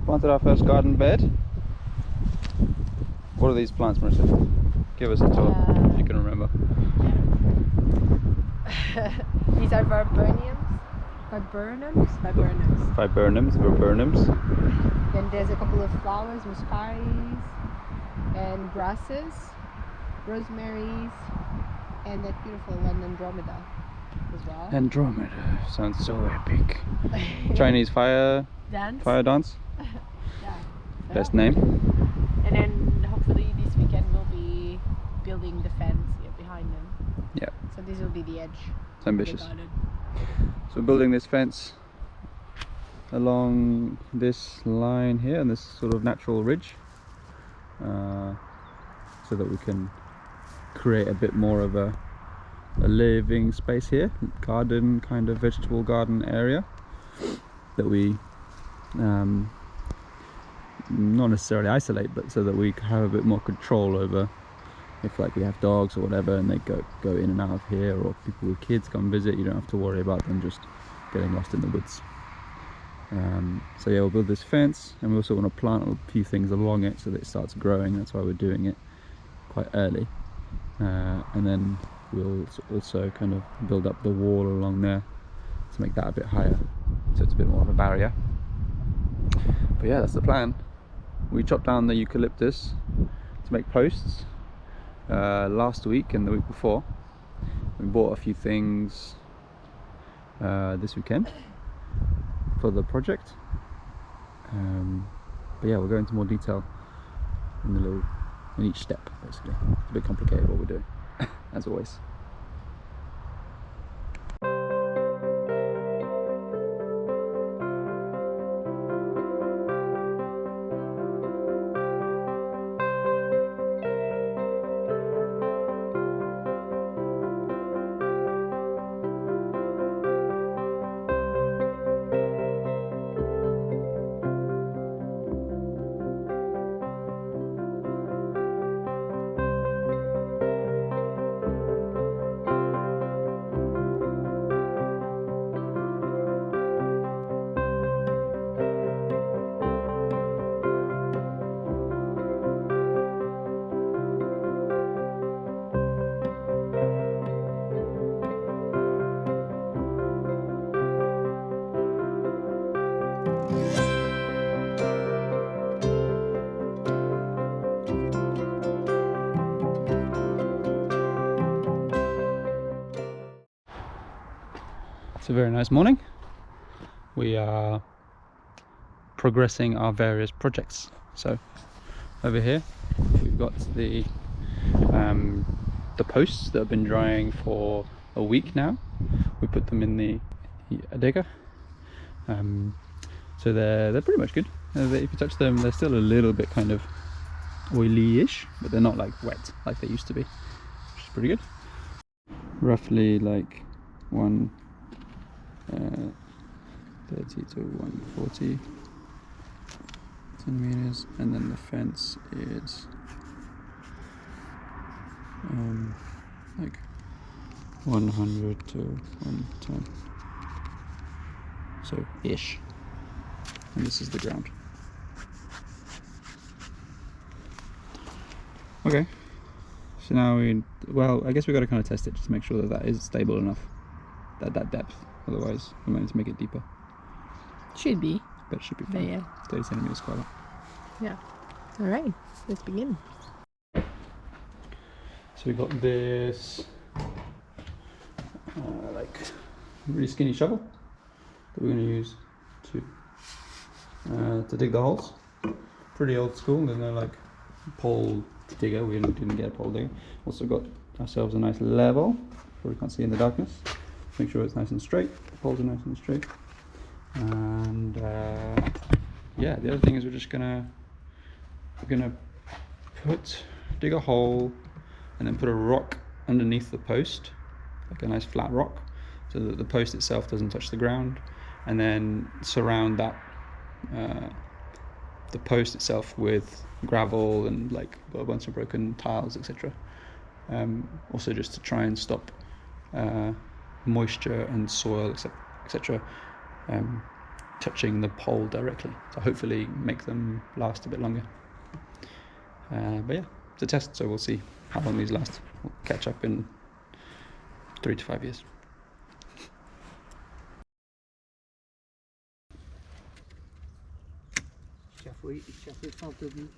Planted our first garden bed. What are these plants, Marissa? Give us a tour, if you can remember. These are viburnums. Then there's a couple of flowers, muscaris, and grasses, rosemaries, and that beautiful one, Andromeda, as well. Andromeda sounds so epic. Chinese fire dance. Yeah. Best name. And then hopefully this weekend we'll be building the fence here behind them. Yeah. So this will be the edge. It's ambitious. So we're building this fence along this line here and this sort of natural ridge, so that we can create a bit more of a living space here, garden, kind of vegetable garden area that we not necessarily isolate, but so that we have a bit more control over if like we have dogs or whatever and they go in and out of here, or people with kids come visit, you don't have to worry about them just getting lost in the woods. So yeah, we'll build this fence, and we also want to plant a few things along it so that it starts growing. That's why we're doing it quite early, and then we'll also kind of build up the wall along there to make that a bit higher, so it's a bit more of a barrier. But yeah, that's the plan. We chopped down the eucalyptus to make posts last week and the week before. We bought a few things this weekend for the project, but yeah, we'll go into more detail in each step. Basically, it's a bit complicated what we're doing, as always. It's a very nice morning. We are progressing our various projects. So over here we've got the posts that have been drying for a week now. We put them in the adega, so they're pretty much good. If you touch them, they're still a little bit kind of oily-ish, but they're not like wet like they used to be, which is pretty good. Roughly like 130 to 140 centimeters, and then the fence is like 100 to 110, so ish, and this is the ground. Okay, so now I guess we've got to kind of test it just to make sure that that is stable enough at that depth. Otherwise, we might need to make it deeper. Should be. But it should be fine. Yeah. 30 centimeters quite a lot. Yeah. All right, let's begin. So we got this like really skinny shovel that we're going to use to dig the holes. Pretty old school. There's no like pole digger. We didn't get a pole digger. Also got ourselves a nice level, so we can't see in the darkness. Make sure it's nice and straight. The poles are nice and straight. And yeah, the other thing is we're gonna dig a hole and then put a rock underneath the post, like a nice flat rock, so that the post itself doesn't touch the ground, and then surround that the post itself with gravel and like a bunch of broken tiles, etc. Also just to try and stop moisture and soil, etc., touching the pole directly, so hopefully make them last a bit longer. But yeah, it's a test, so we'll see how long these last. We'll catch up in 3 to 5 years. Já foi falta de.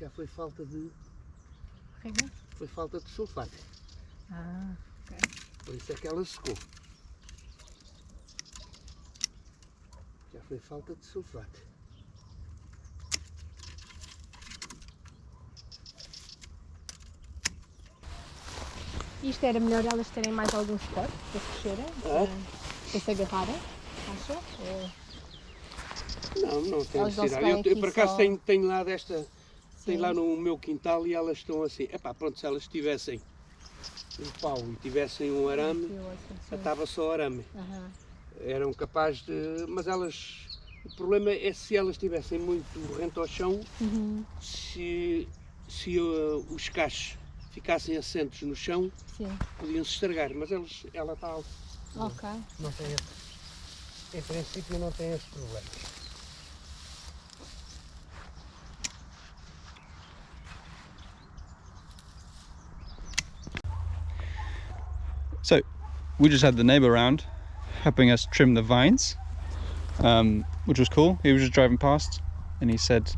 Já foi falta de. Foi falta de sulfato. Ah, ok. Por isso é que ela secou. Já foi falta de sulfato. Isto era melhor elas terem mais algum suporte para crescerem, para se agarrarem, acha? Não tem Elas não se necessidade. vêm Eu aqui por acaso só- tenho lá desta. Tem Sim. lá no meu quintal e elas estão assim. Epá, pronto, se elas tivessem um pau e tivessem um arame, estava só arame. Aham. Eram capazes de. Mas elas. O problema é se elas estivessem muito rente ao chão, se os cachos ficassem assentos no chão, Sim. podiam-se estragar. Mas ela está alta. Ok. Não tem em princípio não tem esse problema. So, we just had the neighbour round, helping us trim the vines, which was cool. He was just driving past, and he said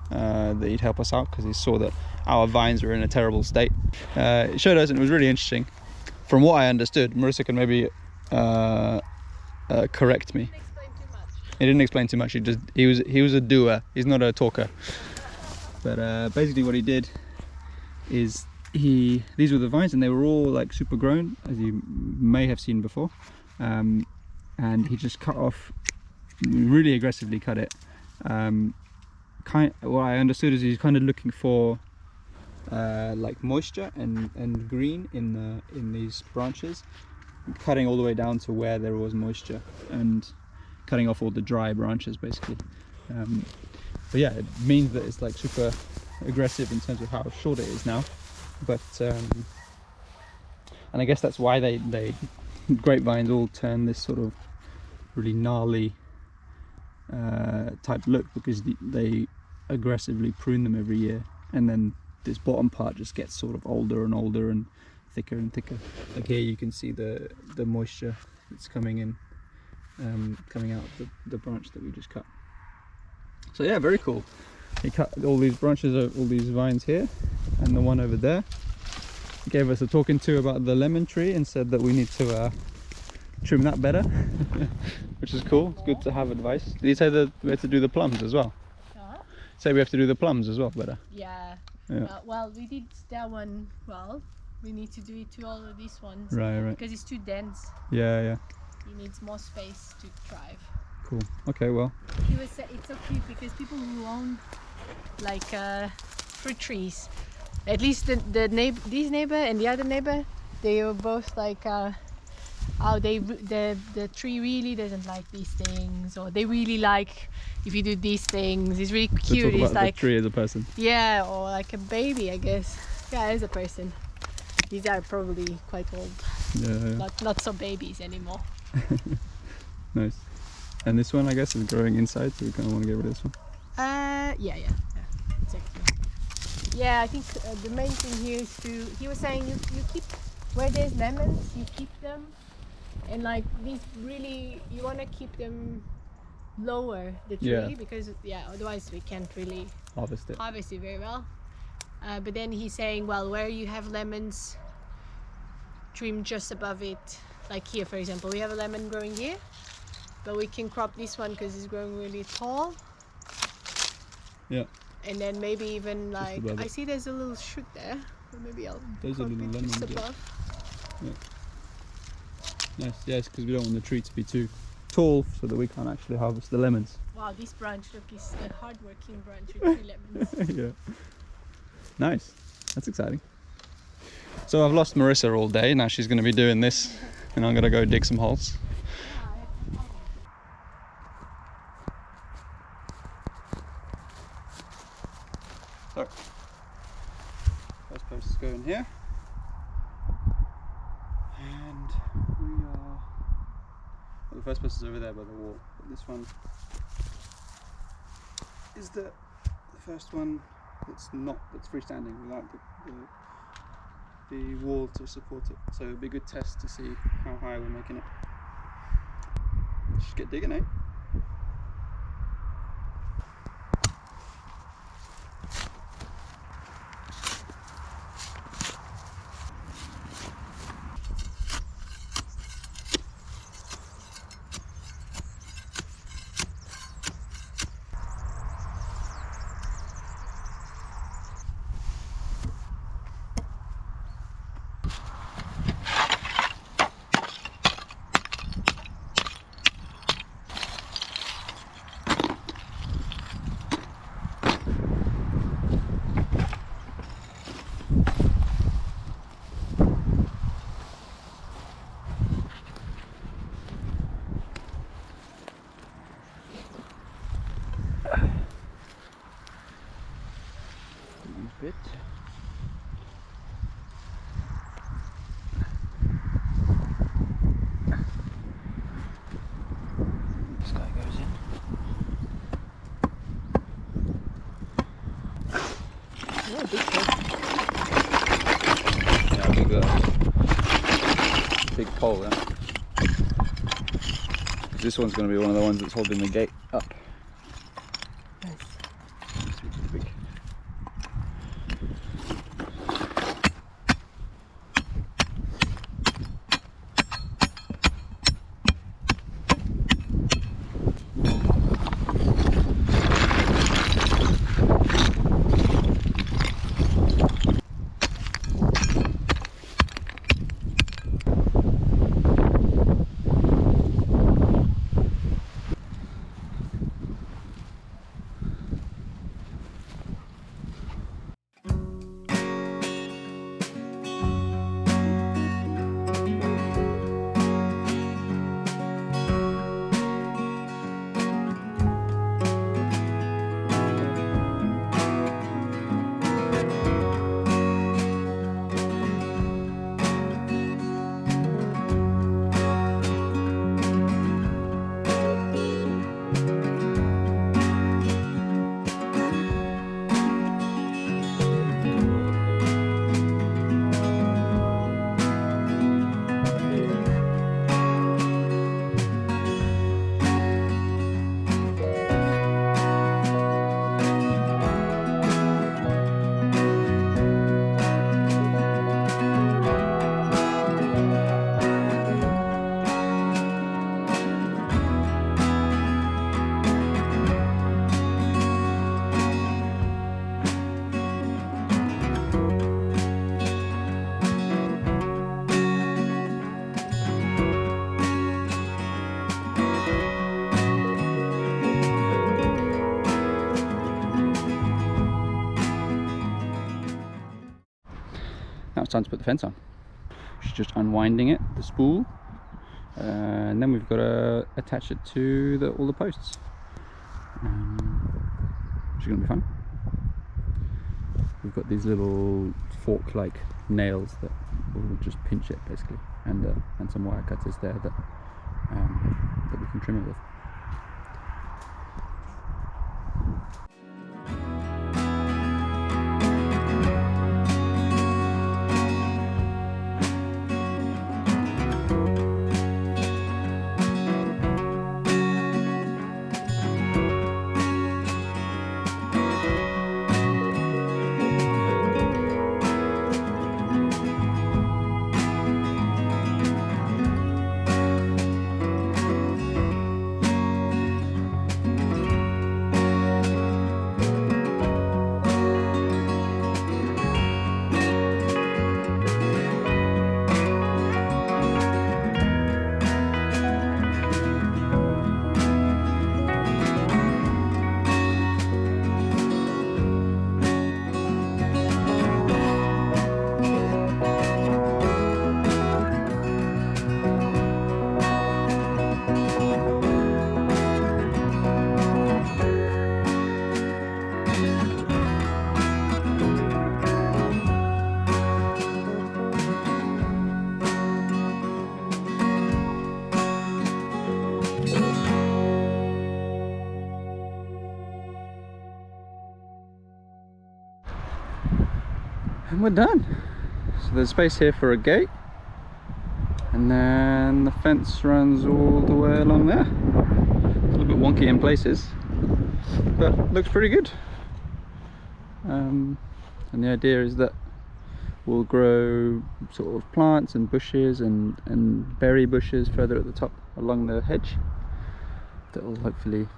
that he'd help us out because he saw that our vines were in a terrible state. It showed us, and it was really interesting. From what I understood, Marissa can maybe correct me. He didn't explain too much. He was a doer. He's not a talker. But basically, what he did is these were the vines, and they were all like super grown, as you may have seen before. And he just cut off, really aggressively cut it. What I understood is he's kind of looking for like moisture and green in these branches, cutting all the way down to where there was moisture and cutting off all the dry branches basically. But yeah, it means that it's like super aggressive in terms of how short it is now. But and I guess that's why they grapevines all turn this sort of really gnarly type look, because they aggressively prune them every year, and then this bottom part just gets sort of older and older and thicker and thicker. Like here you can see the moisture that's coming in, coming out of the branch that we just cut. So yeah, very cool. He cut all these branches of all these vines here, and the one over there. He gave us a talking to about the lemon tree and said that we need to trim that better, which is cool. It's good to have advice. Did he say that we have to do the plums as well? Say we have to do the plums as well better. Yeah. Yeah. Well, we did that one. Well, we need to do it to all of these ones. Right. Because it's too dense. Yeah. He needs more space to thrive. Cool. Okay, well. He was. It's so cute because people who own like fruit trees, at least this neighbor and the other neighbor, they were both like, the tree really doesn't like these things, or they really like if you do these things. It's really So cute. talk about It's like the tree as a person. yeah, or like a baby, I guess. Yeah, as a person. These are probably quite old. Yeah. Not so babies anymore. Nice. And this one, I guess, is growing inside, so we kind of want to get rid of this one. Yeah, exactly. Yeah, I think the main thing here is he was saying you keep, where there's lemons, you keep them, and like these really, you want to keep them lower the tree, Yeah. because otherwise we can't really Harvest it. harvest it very well. But then he's saying, well, where you have lemons, trim just above it. Like here, for example, we have a lemon growing here, but we can crop this one because it's growing really tall. Yeah. And then maybe even like, above I it. see there's a little shoot there, so maybe I'll Those are crop little it just lemons, yeah. above. Nice. Yes, because we don't want the tree to be too tall so that we can't actually harvest the lemons. Wow, this branch, look, is a hard-working branch with 3 lemons. Yeah. Nice. That's exciting. So I've lost Marissa all day. Now she's going to be doing this, and I'm going to go dig some holes. So, first post is going here, and we are Well, the first place is over there by the wall, but this one is the first one that's freestanding without the wall to support it. So it'll be a good test to see how high we're making it. Just get digging, eh? Bit. This guy goes in. Oh, big fish. Yeah, big pole there. This one's going to be one of the ones that's holding the gate up. Nice. Big. Now it's time to put the fence on. She's just unwinding it, the spool, and then we've got to attach it to all the posts, which is going to be fun. We've got these little fork-like nails that will just pinch it basically, and some wire cutters there that we can trim it with. we're done. So there's space here for a gate, and then the fence runs all the way along there. It's a little bit wonky in places, but looks pretty good. And the idea is that we'll grow sort of plants and bushes and berry bushes further at the top along the hedge that will hopefully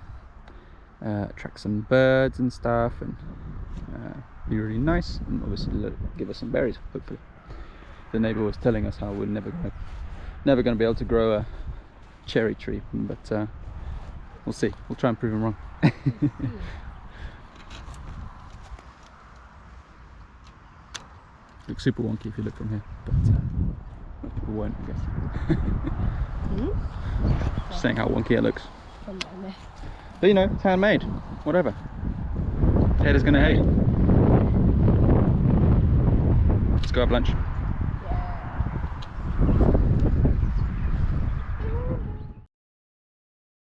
attract some birds and stuff, and be really nice, and obviously give us some berries, hopefully. The neighbour was telling us how we're never going to be able to grow a cherry tree, but we'll see. We'll try and prove him wrong. Looks super wonky if you look from here, but most people won't, I guess. Just saying how wonky it looks. But you know, it's handmade, whatever. Haters gonna hate. Let's go have lunch.